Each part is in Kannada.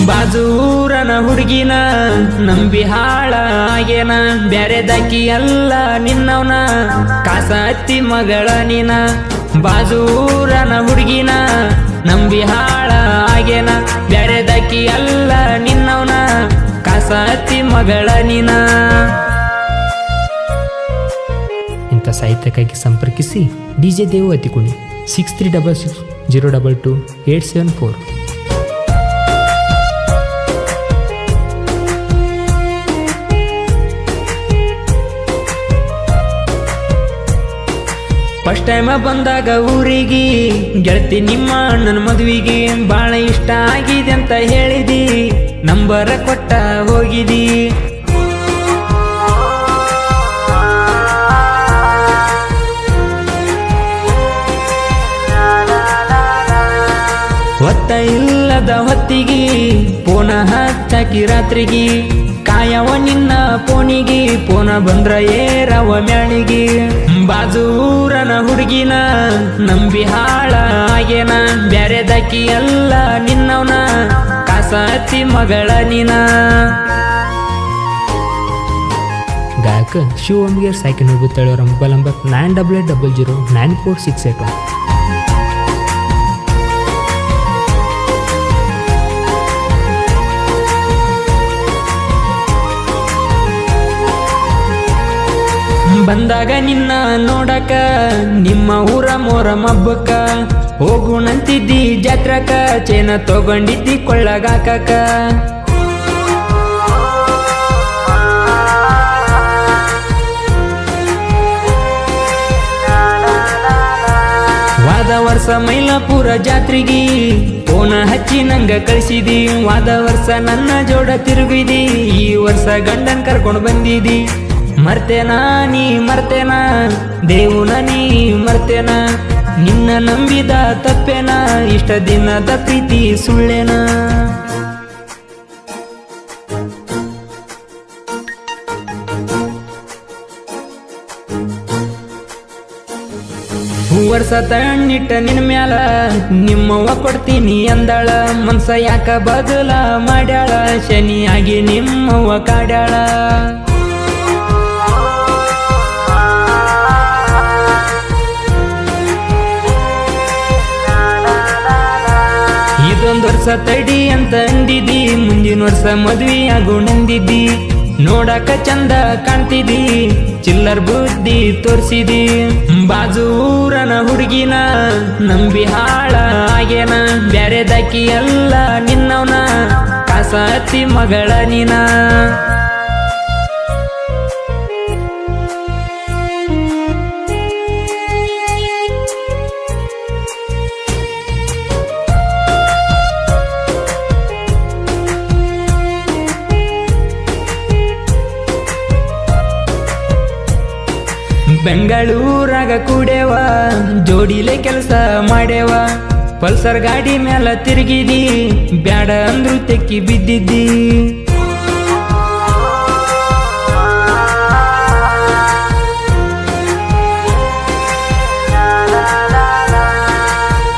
ಬಾಜೂರನ ಹುಡುಗಿನ ನಂಬಿ ಹಾಳ ಆಗೇನ ಬ್ಯಾರೆದಾಕಿ ಅಲ್ಲ ನಿನ್ನವನ ಕಾಸ ಹತ್ತಿ ಮಗಳ ನೀನ ಬಾಜೂರನ ಹುಡುಗಿನ ನಂಬಿ ಹಾಳ ಆಗೇನ ಬ್ಯಾರೆದಾಕಿ ಅಲ್ಲ ನಿನ್ನವನ ಕಾಸ ಹತ್ತಿ ಮಗಳ ನೀನ. ಇಂಥ ಸಾಹಿತ್ಯಕ್ಕಾಗಿ ಸಂಪರ್ಕಿಸಿ DJ ದೇವು ಅತಿಕುಣಿ 6366022874. ಫಸ್ಟ್ ಟೈಮ ಬಂದಾಗ ಊರಿಗೆ ಗೆಳತಿ ನಿಮ್ಮ ನನ್ನ ಮದುವೆಗೆ ಬಾಳ ಇಷ್ಟ ಆಗಿದೆ ಅಂತ ಹೇಳಿದಿ, ನಂಬರ ಕೊಟ್ಟ ಹೋಗಿದಿ. ಹೊತ್ತ ಇಲ್ಲದ ಹೊತ್ತಿಗೆ ಪೋನ ಹಚ್ಚಾಕಿ ರಾತ್ರಿಗೆ ಕಾಯವ ನಿನ್ನ ಪೋಣಿಗೆ ಪೋನ ಬಂದ್ರ ಏರವ ಮ್ಯಾಣಿಗೆ. ಬಾಜೂರನ ಹುಡುಗಿನ ನಂಬಿ ಹಾಳ ಆಗೇನ ಬ್ಯಾರೆದಾಕಿ ಅಲ್ಲ ನಿನ್ನವನ ಕಾಸ ಹತ್ತಿ ಮಗಳ ನೀನ. ಗಾಯಕ ಶಿವ ಓಮ್ಗೇರ್ ಸೈಕಲ್ ಹೋಗುತ್ತಾಳೆ. Mobile number 9800094681. ಬಂದಾಗ ನಿನ್ನ ನೋಡಕ ನಿಮ್ಮ ಊರ ಮೋರ ಮಬ್ಬಕ್ಕ ಹೋಗುಣಂತಿದ್ದಿ ಜಾತ್ರಕ ಚೇನ ತಗೊಂಡಿದ್ದಿ ಕೊಳ್ಳಗಾಕಕ. ವಾದ ವರ್ಷ ಮೈಲಾಪುರ ಜಾತ್ರೆಗಿ ಫೋನ ಹಚ್ಚಿ ನಂಗ ಕಳಿಸಿದಿ, ವಾದ ವರ್ಷ ನನ್ನ ಜೋಡ ತಿರುಗಿದಿ, ಈ ವರ್ಷ ಗಂಡನ್ ಕರ್ಕೊಂಡು ಬಂದಿದಿ. ಮರ್ತೇನಾ ನೀ ಮರ್ತೇನಾ ದೇವುನ ನೀ ಮರ್ತೇನಾ, ನಿನ್ನ ನಂಬಿದ ತಪ್ಪೇನ ಇಷ್ಟ ದಿನದ ಪ್ರೀತಿ ಸುಳ್ಳೇನ. ವರ್ಷ ತಣ್ಣಿಟ್ಟ ನಿನ್ನ ಮ್ಯಾಲ ನಿಮ್ಮವ್ವ ಕೊಡ್ತೀನಿ ಅಂದಾಳ, ಮನ್ಸ ಯಾಕ ಬದಲ ಮಾಡ್ಯಾಳ ಶನಿಯಾಗಿ ನಿಮ್ಮವ್ವ ಕಾಡ್ಯಾಳ. ಇದೊಂದು ವರ್ಷ ತಡಿ ಅಂತ ಅಂದಿದ್ದಿ, ಮುಂದಿನ ವರ್ಷ ಮದ್ವಿ ಆಗೋಣಂದಿದ್ದಿ, ನೋಡಕ ಚಂದ ಕಾಣ್ತಿದ್ದಿ ಚಿಲ್ಲರ್ ಬುದ್ಧಿ ತೋರ್ಸಿದಿ. ಬಾಜೂರನ ಹುಡುಗಿನ ನಂಬಿ ಹಾಳ ಆಗೇನ ಬ್ಯಾರೆದಾಕಿ ಅಲ್ಲ ನಿನ್ನವನ ಕಾಸ ಹತ್ತಿ ಮಗಳ ನೀನ. ಬೆಂಗಳೂರಾಗ ಕೂಡೇವ ಜೋಡಿಲೆ ಕೆಲಸ ಮಾಡೇವ, ಪಲ್ಸರ್ ಗಾಡಿ ಮ್ಯಾಲ ತಿರುಗಿದಿ ಬ್ಯಾಡ ಅಂದ್ರು ತೆಕ್ಕಿ ಬಿದ್ದಿದ್ದಿ.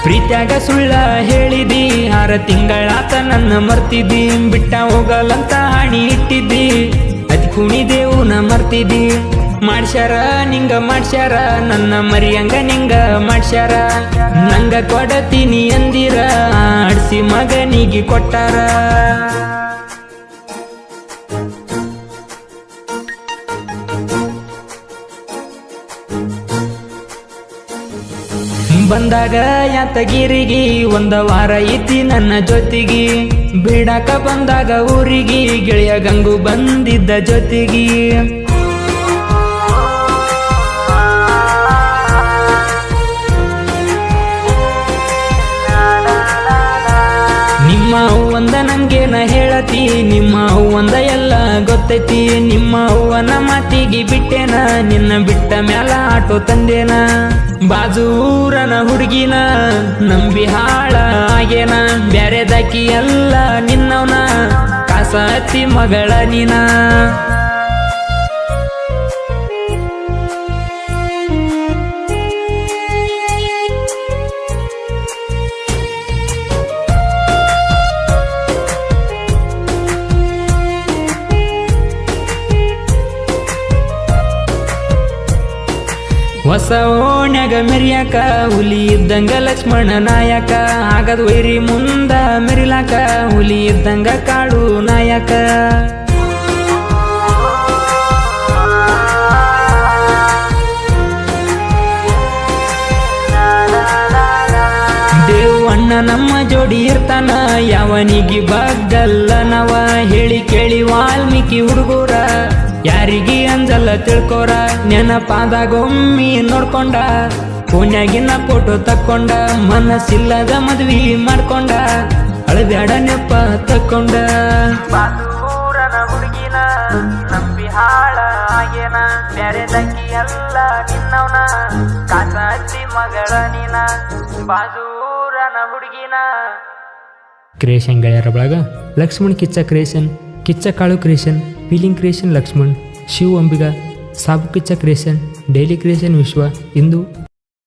ಪ್ರೀತ್ಯಾಗ ಸುಳ್ಳ ಹೇಳಿದಿ, 6 ತಿಂಗಳಾತ ನನ್ನ ಮರ್ತಿದ್ದಿ, ಬಿಟ್ಟ ಹೋಗಲ್ಲಂತ ಹಾಣಿ ಇಟ್ಟಿದ್ದಿ, ಅತಿ ಕುಣಿದೇವುನ ಮರ್ತಿದ್ದಿ. ಮಾಡ್ಸ್ಯಾರ ನಿಂಗ ಮಾಡ್ಸ್ಯಾರ ನನ್ನ ಮರಿಯಂಗ ನಿಂಗ ಮಾಡ್ಸ್ಯಾರ, ನಂಗ ಕೊಡತೀನಿ ಅಂದಿರ ಆಡ್ಸಿ ಮಗನಿಗೆ ಕೊಟ್ಟಾರ. ಬಂದಾಗ ಯಾತಗಿರಿಗೆ ಒಂದ ವಾರ ಐತಿ ನನ್ನ ಜೊತೆಗಿ, ಬಿಡಾಕ ಬಂದಾಗ ಊರಿಗೆ ಗೆಳೆಯ ಗಂಗು ಬಂದಿದ್ದ ಜೊತೆಗಿ. ನಿಮ್ಮ ಅವ್ವಂದ ನಂಗೇನ ಹೇಳತಿ, ನಿಮ್ಮ ಅವ್ವಂದ ಎಲ್ಲ ಗೊತ್ತೈತಿ, ನಿಮ್ಮ ಅವ್ವನ ಮಾತಿಗೆ ಬಿಟ್ಟೇನ ನಿನ್ನ ಬಿಟ್ಟ ಮ್ಯಾಲ ಆಟೋ ತಂದೇನ. ಬಾಜೂರನ ಹುಡುಗಿನ ನಂಬಿ ಹಾಳ ಆಗೇನ ಬ್ಯಾರೆದಾಕಿ ಅಲ್ಲ ನಿನ್ನವನ ಕಾಸ ಹತ್ತಿ ಮಗಳ ನೀನ. ಹೊಸ ಓಣ್ಯಾಗ ಮೆರಿಯಾಕ ಹುಲಿ ಇದ್ದಂಗ ಲಕ್ಷ್ಮಣ ನಾಯಕ ಆಗದ್ ವೈರಿ ಮುಂದ ಮೆರಿಲಾಕ ಹುಲಿ ಇದ್ದಂಗ ಕಾಡು ನಾಯಕ ದೇವಣ್ಣ ನಮ್ಮ ಜೋಡಿ ಇರ್ತಾನ ಯಾವನಿಗಿ ಬಗ್ಗಲ್ಲ ನವ ಹೇಳಿ ಕೇಳಿ ವಾಲ್ಮೀಕಿ ಹುಡುಗೂರ ಯಾರಿಗಿ ಅಂಜಲ್ಲ ತಿಳ್ಕೋರ ನೆನಪಾದಾಗೊಮ್ಮಿ ನೋಡ್ಕೊಂಡ ಫೋನ್ಯಾಗಿನ ಫೋಟೋ ತಕ್ಕೊಂಡ ಮನಸ್ಸಿಲ್ಲದ ಮದ್ವಿ ಮಾಡ್ಕೊಂಡ ಅಳಬ್ಯಾಡ ನೆಪ್ಪ ತಕ್ಕೊಂಡ ಬಾದೂರನ ಹುಡುಗಿನ ನಂಬಿ ಹಾಳ ಆಗೇನ ಬ್ಯಾರೆ ತಂಗಿ ಎಲ್ಲ ನಿನ್ನವನ ಕಾಸ ಹಚ್ಚಿ ಮಗಳ ನೀನ ಬಾದೂರನ ಹುಡುಗಿನ ಕ್ರಿಯೇಷನ್ ಗೆಳೆಯರ ಬಳಗ ಲಕ್ಷ್ಮಣ್ ಕಿಚ್ಚ ಕ್ರಿಯೇಷನ್ ಕಿಚ್ಚ ಕಾಳು creation feeling creation Lakshman Shiv ಅಂಬಿಗ ಸಾಬು ಕಿಚ್ಚ ಕ್ರಿಯೇಷನ್ ಡೈಲಿ ಕ್ರಿಯೇಷನ್ ವಿಶ್ವ ಇಂದು